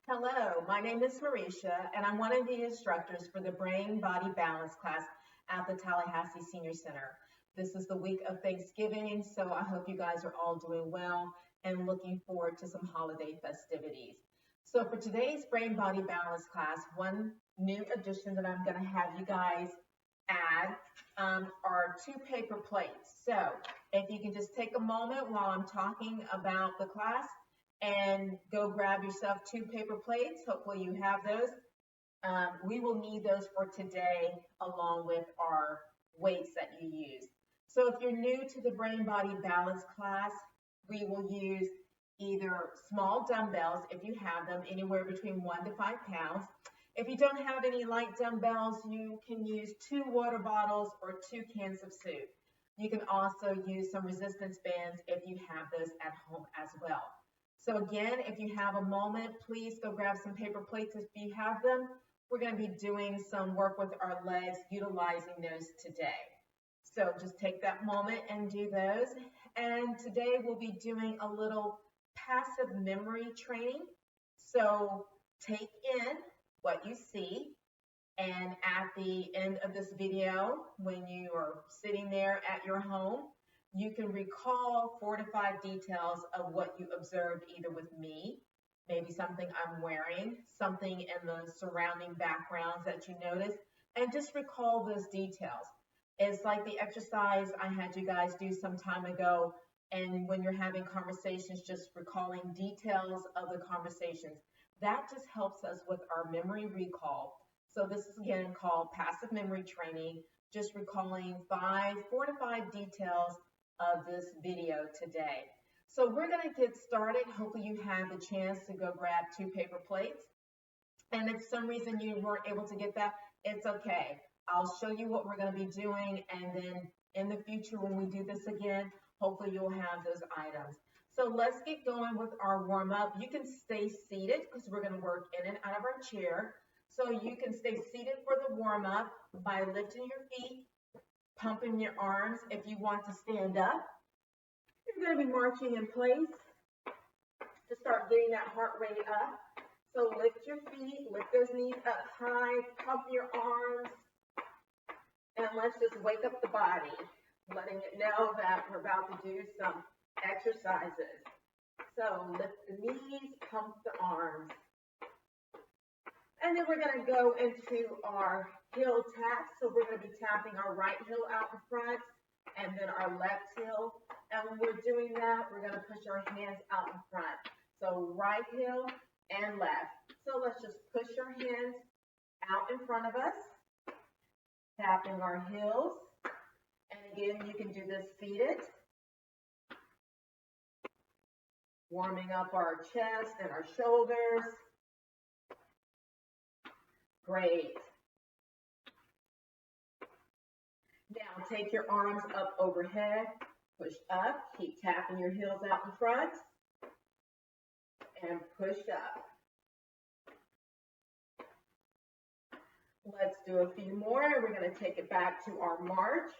Hello, my name is Merisha, and I'm one of the instructors for the Brain Body Balance class at the Tallahassee Senior Center. This is the week of Thanksgiving, so I hope you guys are all doing well and looking forward to some holiday festivities. So for today's Brain Body Balance class, one new addition that I'm going to have you guys add are two paper plates. So if you can just take a moment while I'm talking about the class and go grab yourself two paper plates. Hopefully you have those. We will need those for today along with our weights that you use. So if you're new to the Brain Body Balance class, we will use either small dumbbells, if you have them, anywhere between 1 to 5 pounds. If you don't have any light dumbbells, you can use 2 water bottles or 2 cans of soup. You can also use some resistance bands if you have those at home as well. So again, if you have a moment, please go grab some paper plates if you have them. We're going to be doing some work with our legs, utilizing those today. So just take that moment and do those. And today we'll be doing a little passive memory training. So take in what you see, and at the end of this video, when you are sitting there at your home, you can recall 4 to 5 details of what you observed either with me, maybe something I'm wearing, something in the surrounding backgrounds that you noticed, and just recall those details. It's like the exercise I had you guys do some time ago, and when you're having conversations, just recalling details of the conversations. That just helps us with our memory recall. So this is again called passive memory training, just recalling 4 to 5 details of this video today. So we're going to get started. Hopefully you had the chance to go grab 2 paper plates. And if for some reason you weren't able to get that, it's okay. I'll show you what we're going to be doing, and then in the future when we do this again, hopefully you'll have those items. So let's get going with our warm-up. You can stay seated because we're going to work in and out of our chair. So you can stay seated for the warm-up by lifting your feet, pumping your arms. If you want to stand up, you're going to be marching in place to start getting that heart rate up. So lift your feet, lift those knees up high, pump your arms, and let's just wake up the body, letting it know that we're about to do some exercises. So lift the knees, pump the arms. And then we're going to go into our heel taps. So we're going to be tapping our right heel out in front and then our left heel. And when we're doing that, we're going to push our hands out in front. So right heel and left. So let's just push our hands out in front of us, tapping our heels. And again, you can do this seated. Warming up our chest and our shoulders. Great. Now take your arms up overhead, push up, keep tapping your heels out in front, and push up. Let's do a few more. We're going to take it back to our march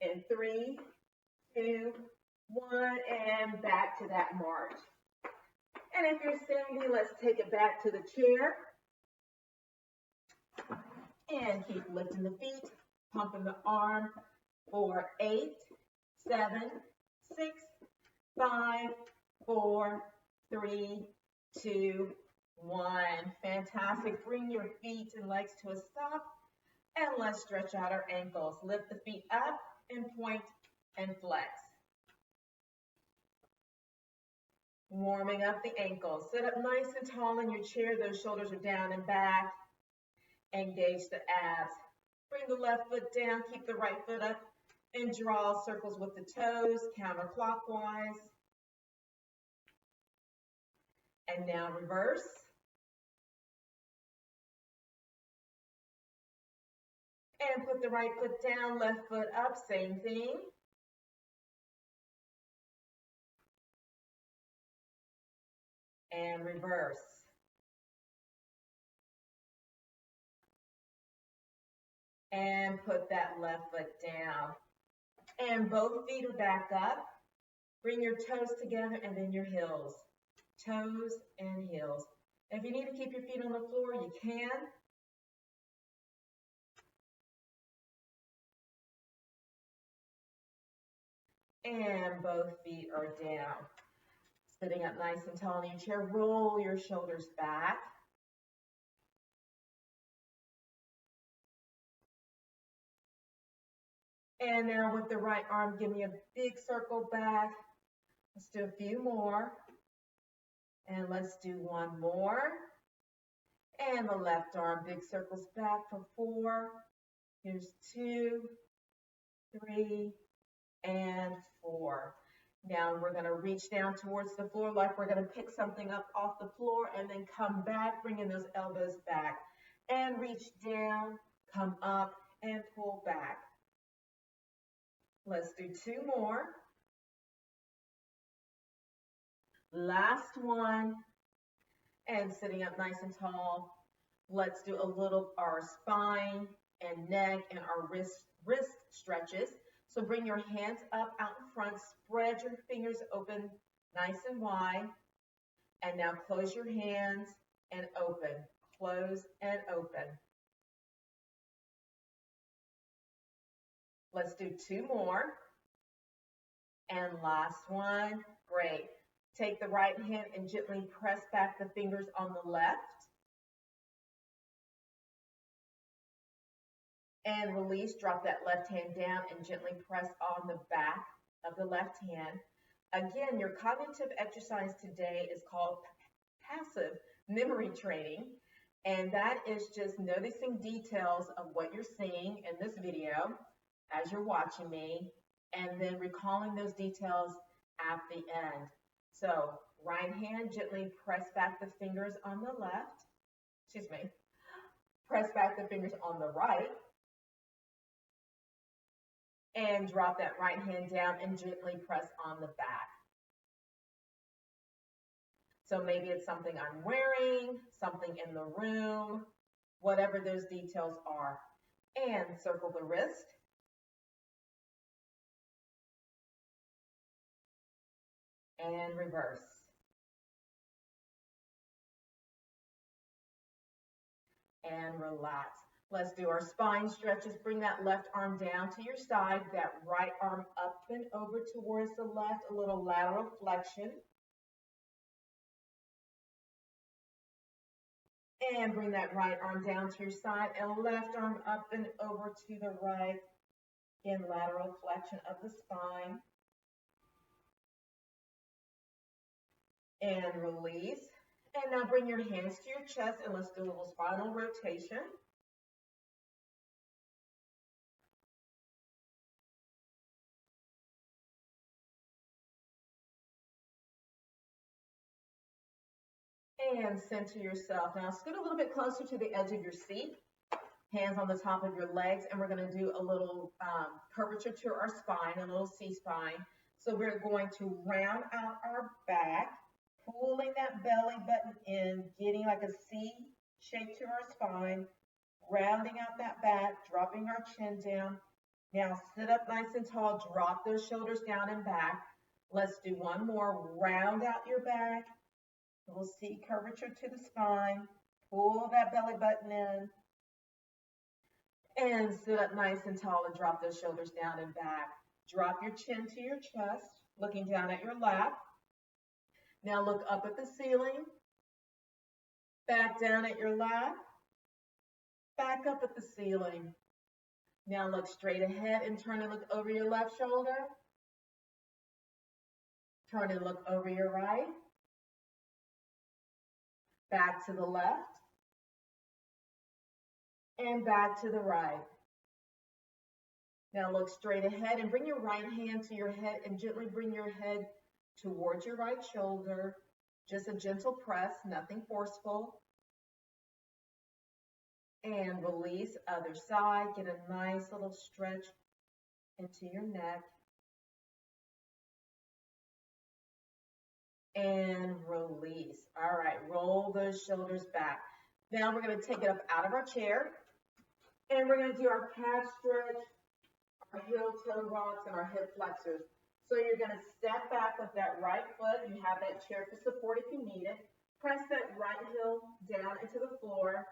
in 3, 2, 1, and back to that march. And if you're standing, let's take it back to the chair. And keep lifting the feet, pumping the arm for 8, 7, 6, 5, 4, 3, 2, 1. Fantastic. Bring your feet and legs to a stop. And let's stretch out our ankles. Lift the feet up and point and flex. Warming up the ankles. Sit up nice and tall in your chair. Those shoulders are down and back. Engage the abs. Bring the left foot down, keep the right foot up, and draw circles with the toes, counterclockwise. And now reverse. And put the right foot down, left foot up, same thing. And reverse. And put that left foot down. And both feet are back up. Bring your toes together and then your heels. Toes and heels. If if you need to keep your feet on the floor, you can. And both feet are down. Sitting up nice and tall in your chair, roll your shoulders back. And now with the right arm, give me a big circle back. Let's do a few more. And let's do one more. And the left arm, big circles back for 4. Here's 2, 3, and 4. Now we're going to reach down towards the floor like we're going to pick something up off the floor and then come back, bringing those elbows back. And reach down, come up, and pull back. Let's do 2 more. Last one. And sitting up nice and tall, let's do a little our spine and neck and our wrist stretches. So bring your hands up out in front, spread your fingers open nice and wide. And now close your hands and open. Close and open. Let's do 2 more. And last one. Great. Take the right hand and gently press back the fingers on the left. And release, drop that left hand down and gently press on the back of the left hand. Again, your cognitive exercise today is called passive memory training. And that is just noticing details of what you're seeing in this video as you're watching me, and then recalling those details at the end. So right hand, gently press back the fingers on the left. Excuse me. Press back the fingers on the right. And drop that right hand down and gently press on the back. So maybe it's something I'm wearing, something in the room, whatever those details are. And circle the wrist. And reverse. And relax. Let's do our spine stretches. Bring that left arm down to your side, that right arm up and over towards the left, a little lateral flexion. And bring that right arm down to your side and left arm up and over to the right. Again, lateral flexion of the spine. And release. And now bring your hands to your chest and let's do a little spinal rotation. And center yourself. Now scoot a little bit closer to the edge of your seat. Hands on the top of your legs, and we're going to do a little curvature to our spine, a little C-spine. So we're going to round out our back, pulling that belly button in, getting like a C shape to our spine, rounding out that back, dropping our chin down. Now sit up nice and tall, drop those shoulders down and back. Let's do one more. Round out your back. We'll see curvature to the spine. Pull that belly button in. And sit up nice and tall and drop those shoulders down and back. Drop your chin to your chest, looking down at your lap. Now look up at the ceiling. Back down at your lap. Back up at the ceiling. Now look straight ahead and turn and look over your left shoulder. Turn and look over your right. Back to the left. And back to the right. Now look straight ahead and bring your right hand to your head and gently bring your head towards your right shoulder. Just a gentle press, nothing forceful. And release, other side. Get a nice little stretch into your neck. And release. All right, roll those shoulders back. Now we're going to take it up out of our chair. And we're going to do our calf stretch, our heel toe rocks, and our hip flexors. So you're going to step back with that right foot. You have that chair for support if you need it. Press that right heel down into the floor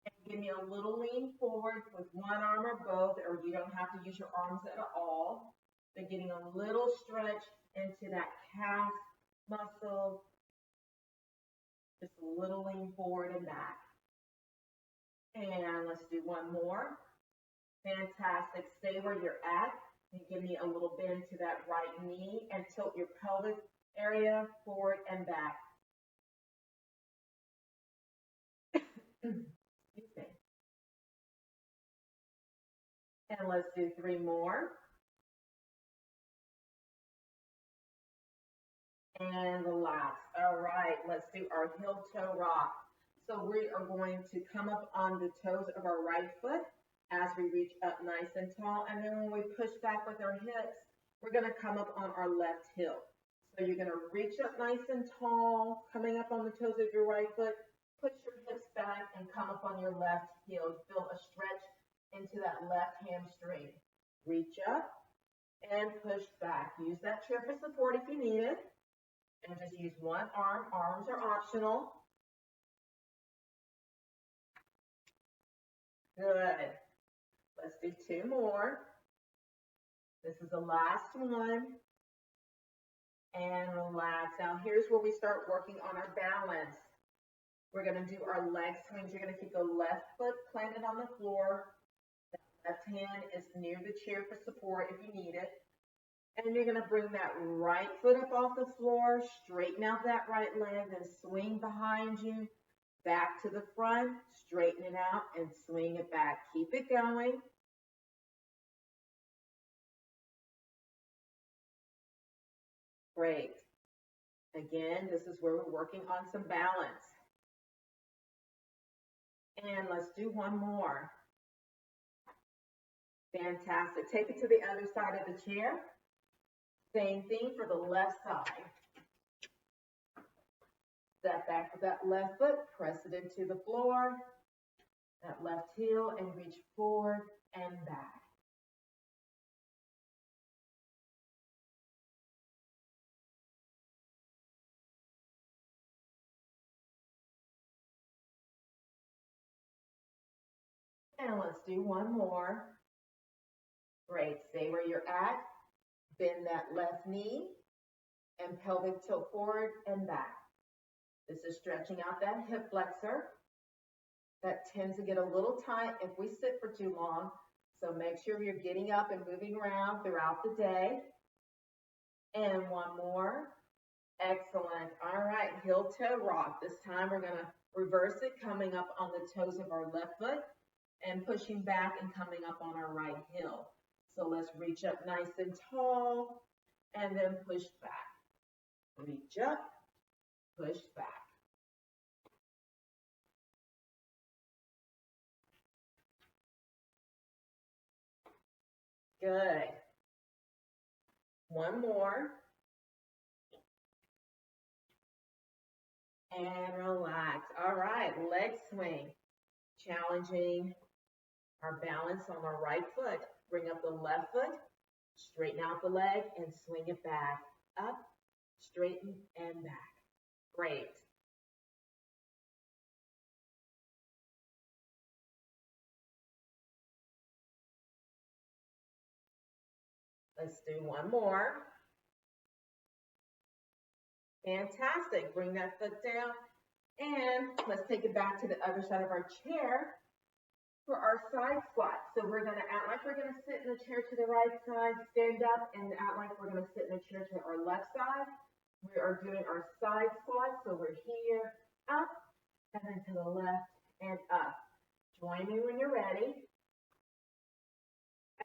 and give me a little lean forward with one arm or both, or you don't have to use your arms at all. But getting a little stretch into that calf muscle. Just a little lean forward and back. And let's do one more. Fantastic. Stay where you're at. And give me a little bend to that right knee and tilt your pelvic area forward and back. Excuse me. And let's do 3 more. And relax. All right, let's do our heel toe rock. So we are going to come up on the toes of our right foot as we reach up nice and tall. And then when we push back with our hips, we're going to come up on our left heel. So you're going to reach up nice and tall, coming up on the toes of your right foot, push your hips back and come up on your left heel. Feel a stretch into that left hamstring. Reach up and push back. Use that chair for support if you need it. And just use one arm. Arms are optional. Good. Let's do 2 more. This is the last one. And relax. Now here's where we start working on our balance. We're going to do our leg swings. You're going to keep the left foot planted on the floor. The left hand is near the chair for support if you need it. And you're going to bring that right foot up off the floor, straighten out that right leg, then swing behind you, back to the front, straighten it out, and swing it back. Keep it going. Great. Again, this is where we're working on some balance. And let's do one more. Fantastic. Take it to the other side of the chair. Same thing for the left side. Step back with that left foot, press it into the floor, that left heel, and reach forward and back. And let's do one more. Great. Stay where you're at. Bend that left knee and pelvic tilt forward and back. This is stretching out that hip flexor. That tends to get a little tight if we sit for too long. So make sure you're getting up and moving around throughout the day. And one more. Excellent. All right, heel toe rock. This time we're going to reverse it, coming up on the toes of our left foot and pushing back and coming up on our right heel. So let's reach up nice and tall and then push back. Reach up, push back. Good. One more. And relax. All right, leg swing. Challenging our balance on our right foot. Bring up the left foot, straighten out the leg, and swing it back. Up, straighten, and back. Great. Let's do one more. Fantastic. Bring that foot down. And let's take it back to the other side of our chair for our side squat. So we're going to act like we're going to sit in the chair to the right side, stand up, and act like we're going to sit in the chair to our left side. We are doing our side squat. So we're here, up, and then to the left and up. Join me when you're ready.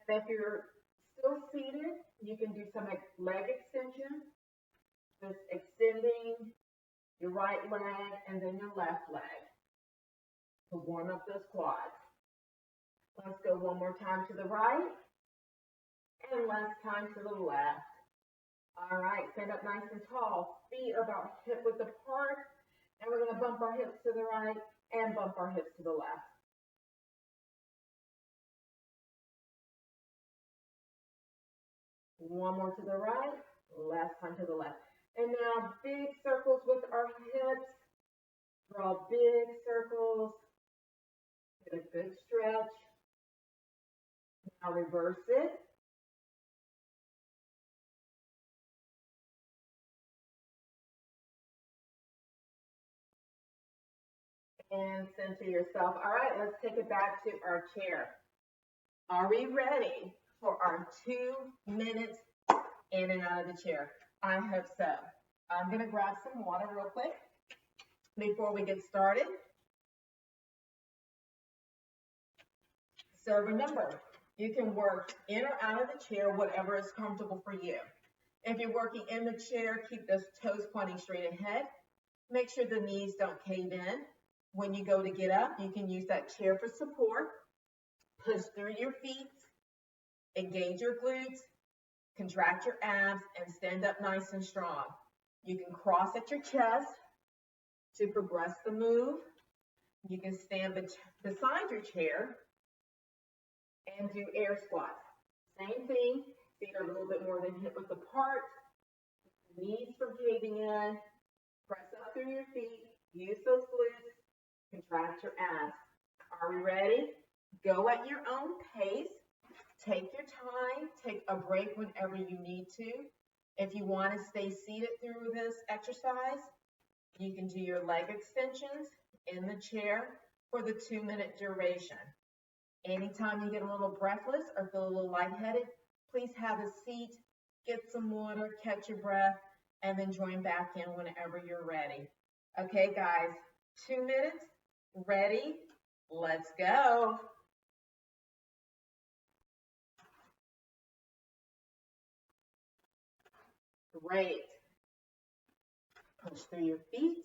And if you're still seated, you can do some leg extension. Just extending your right leg and then your left leg to warm up those quads. Let's go one more time to the right and last time to the left. All right, stand up nice and tall. Feet are about hip width apart, and we're going to bump our hips to the right and bump our hips to the left. One more to the right, last time to the left. And now big circles with our hips. Draw big circles. Get a good stretch. Now reverse it. And center yourself. All right, let's take it back to our chair. Are we ready for our 2 minutes in and out of the chair? I hope so. I'm going to grab some water real quick before we get started. So remember, you can work in or out of the chair, whatever is comfortable for you. If you're working in the chair, keep those toes pointing straight ahead. Make sure the knees don't cave in. When you go to get up, you can use that chair for support. Push through your feet, engage your glutes, contract your abs, and stand up nice and strong. You can cross at your chest to progress the move. You can stand beside your chair and do air squats. Same thing, feet are a little bit more than hip width apart. Knees from caving in. Press up through your feet. Use those glutes. Contract your abs. Are we ready? Go at your own pace. Take your time. Take a break whenever you need to. If you want to stay seated through this exercise, you can do your leg extensions in the chair for the 2-minute duration. Anytime you get a little breathless or feel a little lightheaded, please have a seat, get some water, catch your breath, and then join back in whenever you're ready. Okay, guys, 2 minutes, ready, let's go. Great. Push through your feet.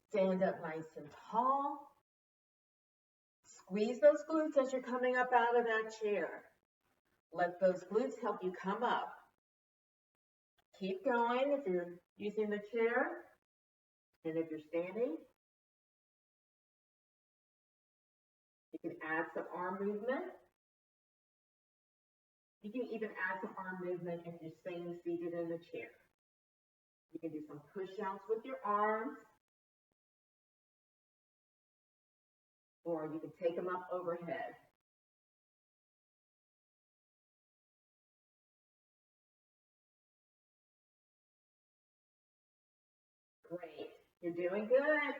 Stand up nice and tall. Squeeze those glutes as you're coming up out of that chair. Let those glutes help you come up. Keep going if you're using the chair and if you're standing. You can add some arm movement. You can even add some arm movement if you're staying seated in the chair. You can do some push-outs with your arms, or you can take them up overhead. Great, you're doing good.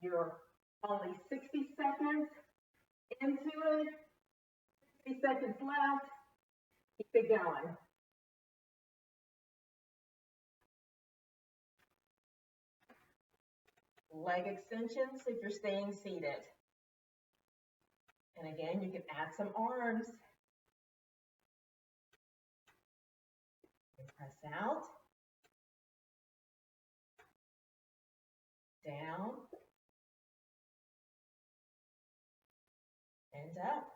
You're only 60 seconds into it, 60 seconds left. Keep it going. Leg extensions if you're staying seated. And again, you can add some arms. And press out, down, and up.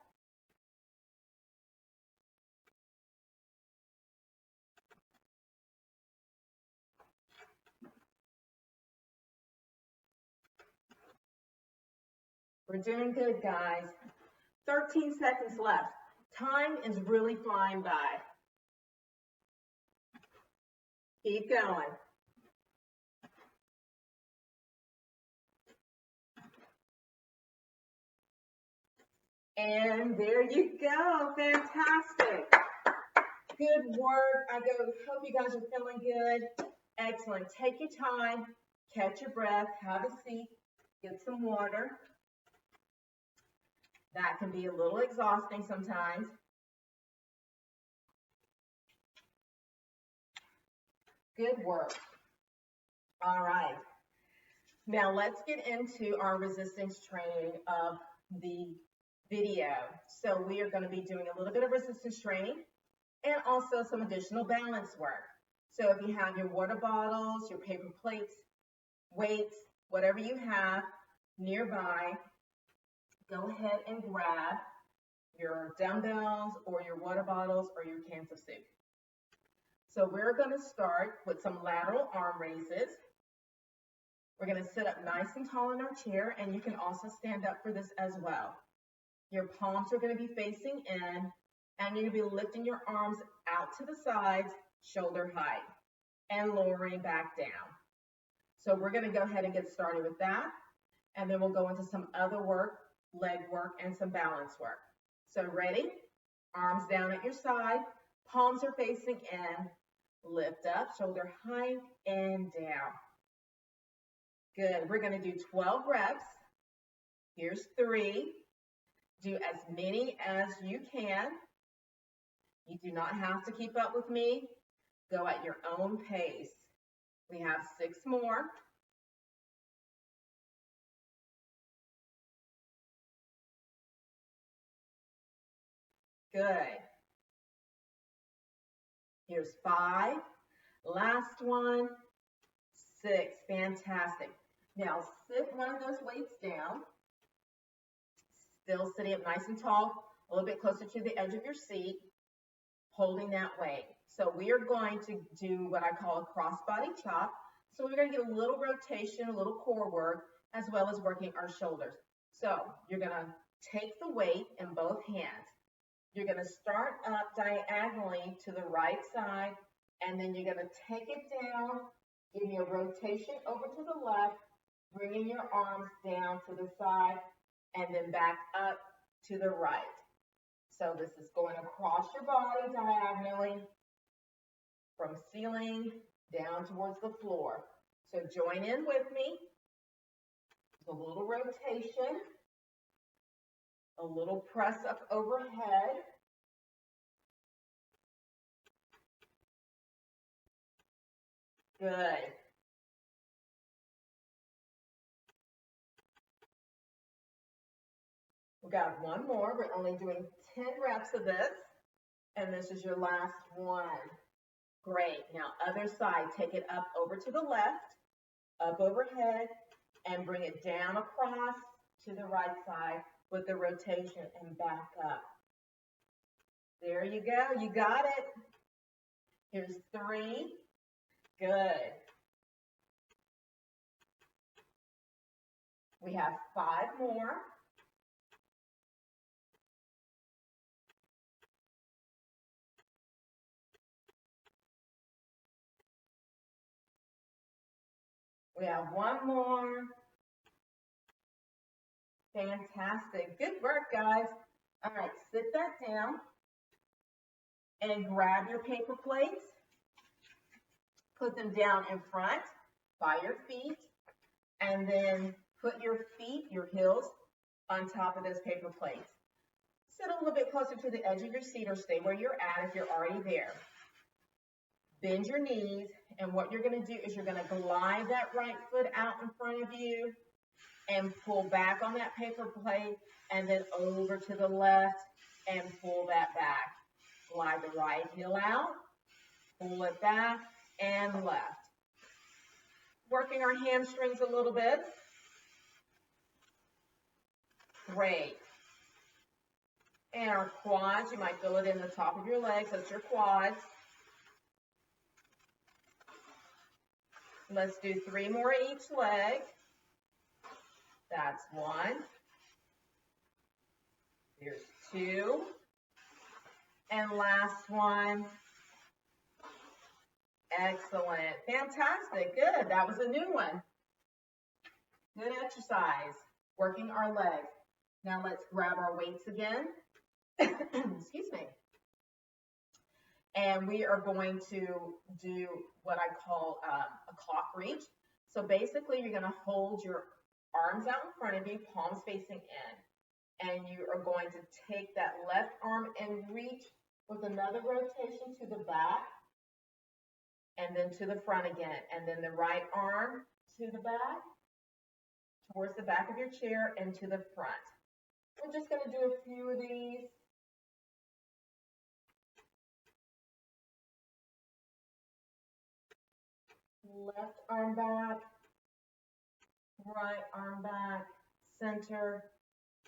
We're doing good, guys. 13 seconds left. Time is really flying by. Keep going. And there you go. Fantastic. Good work. I hope you guys are feeling good. Excellent. Take your time. Catch your breath. Have a seat. Get some water. That can be a little exhausting sometimes. Good work. All right. Now let's get into our resistance training of the video. So we are going to be doing a little bit of resistance training and also some additional balance work. So if you have your water bottles, your paper plates, weights, whatever you have nearby, go ahead and grab your dumbbells or your water bottles or your cans of soup. So we're going to start with some lateral arm raises. We're going to sit up nice and tall in our chair, and you can also stand up for this as well. Your palms are going to be facing in, and you're going to be lifting your arms out to the sides, shoulder height, and lowering back down. So we're going to go ahead and get started with that. And then we'll go into some other work, leg work, and some balance work. So ready? Arms down at your side. Palms are facing in. Lift up, shoulder height, and down. Good. We're going to do 12 reps. Here's 3. Do as many as you can. You do not have to keep up with me. Go at your own pace. We have 6 more. Good. Here's 5. Last one. 6. Fantastic. Now sit one of those weights down. Still sitting up nice and tall, a little bit closer to the edge of your seat, holding that weight. So we are going to do what I call a crossbody chop. So we're going to get a little rotation, a little core work, as well as working our shoulders. So you're going to take the weight in both hands. You're going to start up diagonally to the right side, and then you're going to take it down, give you a rotation over to the left, bringing your arms down to the side, and then back up to the right. So this is going across your body diagonally from ceiling down towards the floor. So join in with me. A little rotation, a little press up overhead. Good. We got one more. We're only doing 10 reps of this, and this is your last one. Great. Now, other side, take it up over to the left, up overhead, and bring it down across to the right side with the rotation and back up. There you go. You got it. Here's 3. Good. We have 5 more. We have 1 more. Fantastic. Good work, guys. All right, sit that down and grab your paper plates. Put them down in front by your feet, and then put your feet, your heels, on top of those paper plates. Sit a little bit closer to the edge of your seat or stay where you're at if you're already there. Bend your knees, and what you're going to do is you're going to glide that right foot out in front of you and pull back on that paper plate, and then over to the left and pull that back. Glide the right heel out, pull it back, and left. Working our hamstrings a little bit. Great. And our quads, you might feel it in the top of your legs. That's your quads. Let's do 3 more each leg. That's 1. Here's 2. And last one. Excellent. Fantastic. Good. That was a new one. Good exercise. Working our legs. Now let's grab our weights again. Excuse me. And we are going to do what I call a clock reach. So basically, you're going to hold your arms out in front of you, palms facing in. And you are going to take that left arm and reach with another rotation to the back. And then to the front again. And then the right arm to the back, towards the back of your chair, and to the front. We're just going to do a few of these. Left arm back, right arm back, center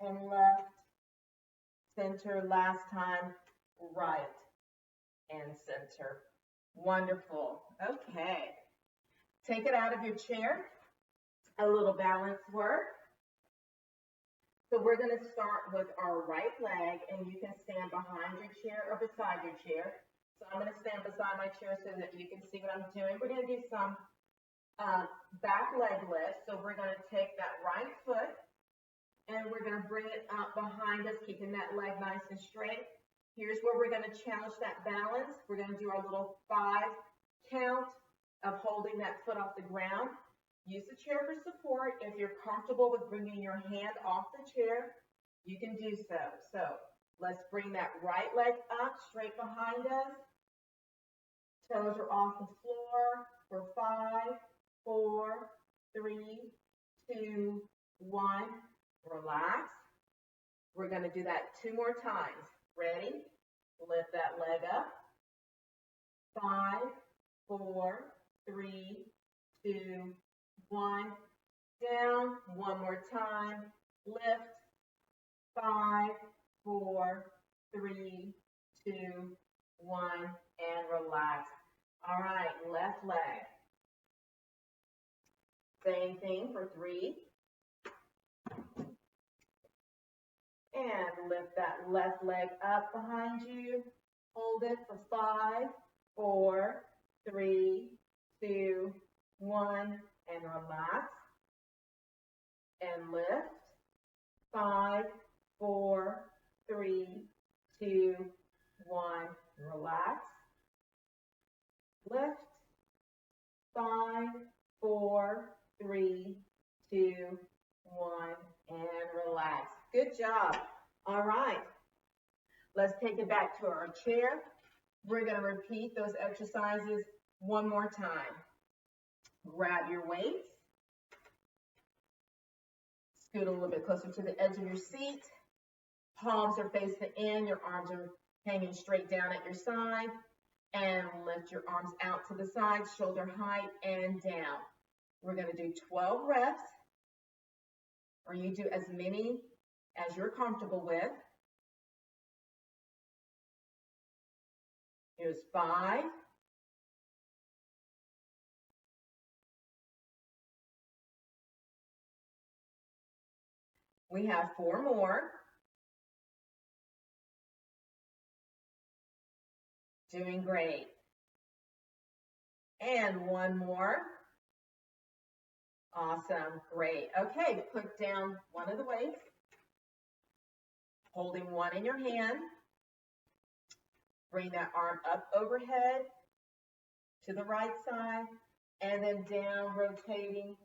and left, center last time, right and center. Wonderful. Okay. Take it out of your chair. A little balance work. So we're going to start with our right leg, and you can stand behind your chair or beside your chair. So I'm going to stand beside my chair so that you can see what I'm doing. We're going to do some back leg lift. So we're going to take that right foot and we're going to bring it up behind us, keeping that leg nice and straight. Here's where we're going to challenge that balance. We're going to do our little 5 count of holding that foot off the ground. Use the chair for support. If you're comfortable with bringing your hand off the chair, you can do so. So let's bring that right leg up straight behind us. Toes are off the floor for 5, 4, 3, 2, 1. Relax. We're going to do that 2 more times. Ready? Lift that leg up. 5, 4, 3, 2, 1. Down. 1 more time. Lift. 5, 4, 3, 2, 1. And relax. All right, left leg. Same thing for 3. And lift that left leg up behind you. Hold it for 5, 4, 3, 2, 1, and relax. And lift. 5, 4, 3, 2, 1, relax. Lift. 5, 4, 3, 2, 1, and relax. Good job. All right. Let's take it back to our chair. We're going to repeat those exercises 1 more time. Grab your weights. Scoot a little bit closer to the edge of your seat. Palms are facing in. Your arms are hanging straight down at your side. And lift your arms out to the side, shoulder height, and down. We're going to do 12 reps, or you do as many as you're comfortable with. Here's 5. We have 4 more. Doing great. And 1 more. Awesome. Great. Okay, put down one of the weights. Holding one in your hand. Bring that arm up overhead to the right side and then down, rotating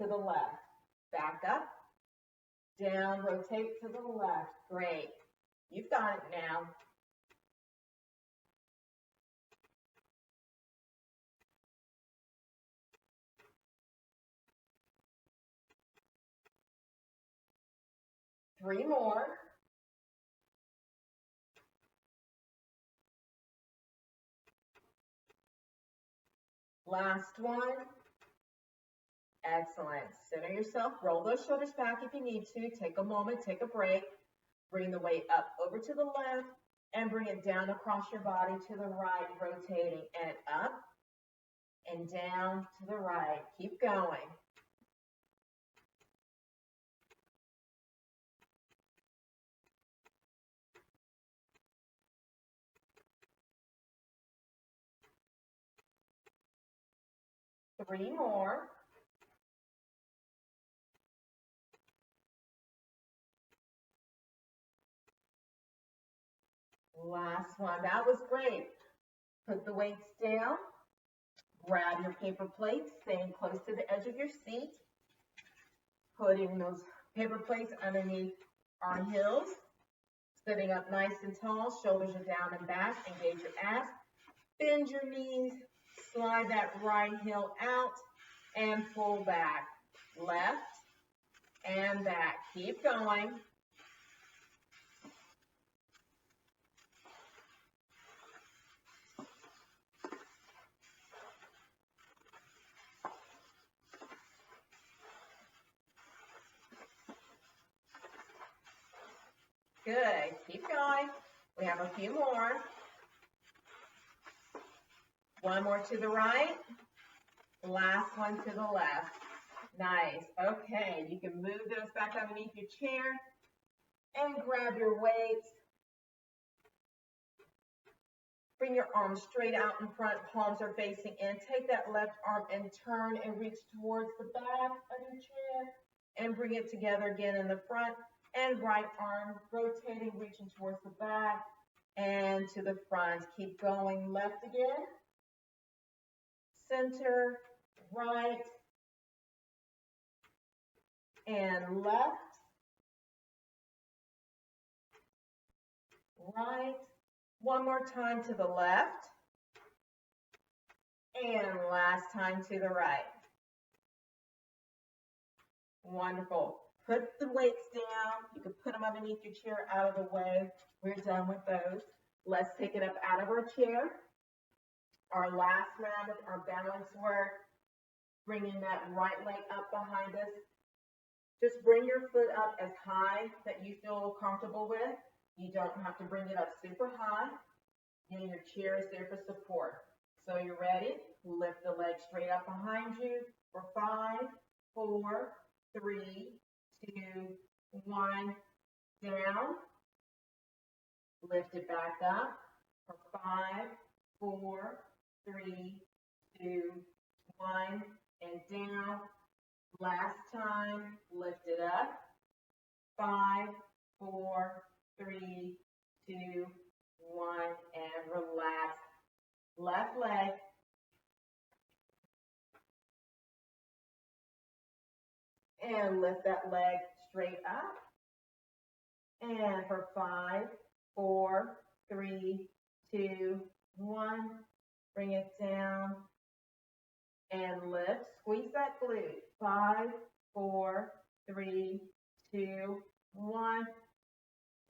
to the left. Back up, down, rotate to the left. Great. You've got it now. Three more. Last one. Excellent. Center yourself. Roll those shoulders back if you need to. Take a moment. Take a break. Bring the weight up over to the left and bring it down across your body to the right, rotating and up and down to the right. Keep going. Three more. Last one. That was great. Put the weights down. Grab your paper plates, staying close to the edge of your seat. Putting those paper plates underneath our heels. Sitting up nice and tall. Shoulders are down and back. Engage your abs. Bend your knees. Slide that right heel out and pull back. Left and back. Keep going. Good. Keep going. We have a few more. One more to the right. Last one to the left. Nice. Okay, you can move those back underneath your chair and grab your weights. Bring your arms straight out in front, palms are facing in. Take that left arm and turn and reach towards the back of your chair and bring it together again in the front. And right arm rotating, reaching towards the back and to the front. Keep going. Left again. Center, right, and left. Right. One more time to the left. And last time to the right. Wonderful. Put the weights down. You can put them underneath your chair out of the way. We're done with those. Let's take it up out of our chair. Our last round of our balance work. Bringing that right leg up behind us. Just bring your foot up as high that you feel comfortable with. You don't have to bring it up super high. And your chair is there for support. So you're ready? Lift the leg straight up behind you for 5, 4, 3, 2, 1. Down. Lift it back up for 5, 4, 3, 2, 1. And down. Last time. Lift it up. 5, 4, 3, 2, 1. And relax. Left leg. And lift that leg straight up. And for 5, 4, 3, 2, 1. Bring it down. And lift. Squeeze that glute. 5, 4, 3, 2, 1.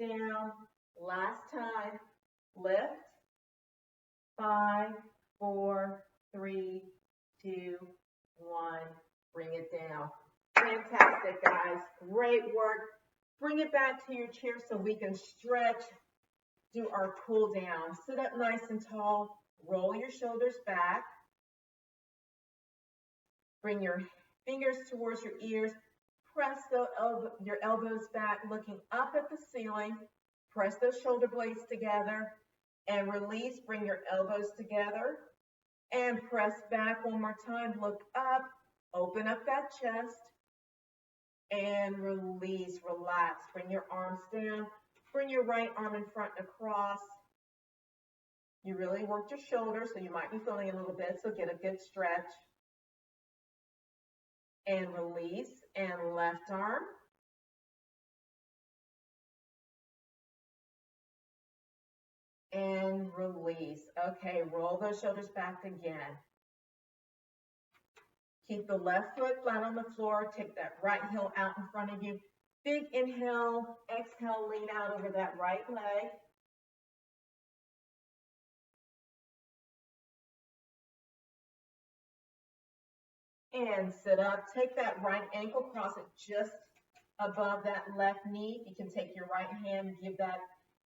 Down. Last time. Lift. 5, 4, 3, 2, 1. Bring it down. Fantastic, guys. Great work. Bring it back to your chair so we can stretch, do our cool down. Sit up nice and tall. Roll your shoulders back. Bring your fingers towards your ears. Press your elbows back, looking up at the ceiling. Press those shoulder blades together and release. Bring your elbows together and press back one more time. Look up, open up that chest and release, relax. Bring your arms down. Bring your right arm in front across. You really worked your shoulders, so you might be feeling a little bit, so get a good stretch. And release, and left arm. And release. Okay, roll those shoulders back again. Keep the left foot flat on the floor. Take that right heel out in front of you. Big inhale, exhale, lean out over that right leg. And sit up. Take that right ankle, cross it just above that left knee. You can take your right hand and give that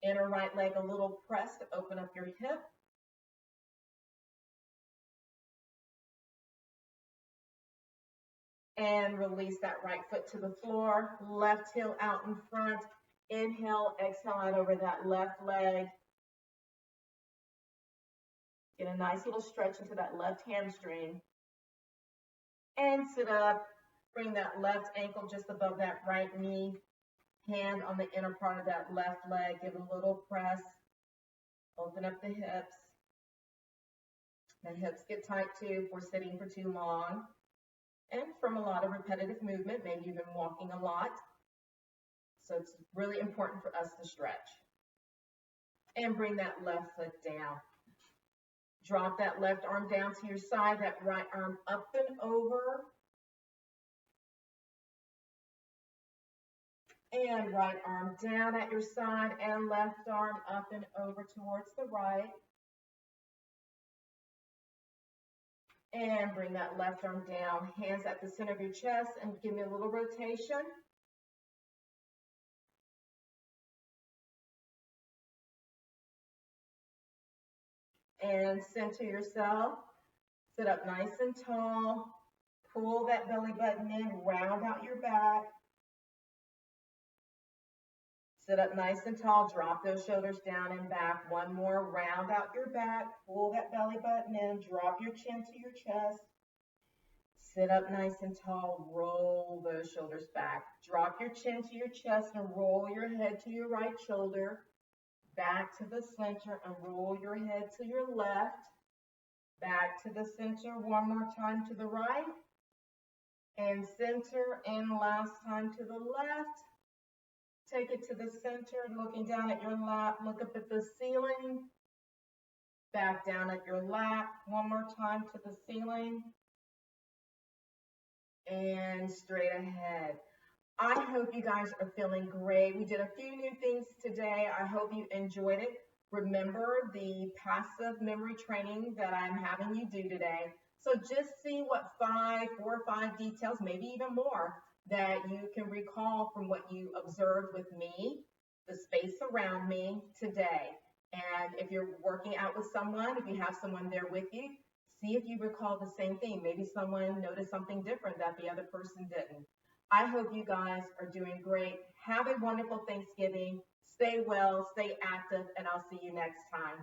inner right leg a little press to open up your hip. And release that right foot to the floor. Left heel out in front. Inhale, exhale out over that left leg. Get a nice little stretch into that left hamstring. And sit up. Bring that left ankle just above that right knee. Hand on the inner part of that left leg. Give a little press. Open up the hips. The hips get tight too if we're sitting for too long. And from a lot of repetitive movement, maybe you've been walking a lot. So it's really important for us to stretch. And bring that left foot down. Drop that left arm down to your side, that right arm up and over. And right arm down at your side and left arm up and over towards the right. And bring that left arm down, hands at the center of your chest, and give me a little rotation. And center yourself. Sit up nice and tall. Pull that belly button in, round out your back. Sit up nice and tall, drop those shoulders down and back. One more, round out your back, pull that belly button in, drop your chin to your chest. Sit up nice and tall, roll those shoulders back. Drop your chin to your chest and roll your head to your right shoulder. Back to the center and roll your head to your left. Back to the center one more time to the right. And center and last time to the left. Take it to the center, looking down at your lap. Look up at the ceiling. Back down at your lap. One more time to the ceiling. And straight ahead. I hope you guys are feeling great. We did a few new things today. I hope you enjoyed it. Remember the passive memory training that I'm having you do today. So just see what 4 or 5 details, maybe even more, that you can recall from what you observed with me, the space around me today. And if you're working out with someone, if you have someone there with you, see if you recall the same thing. Maybe someone noticed something different that the other person didn't. I hope you guys are doing great. Have a wonderful Thanksgiving. Stay well, stay active, and I'll see you next time.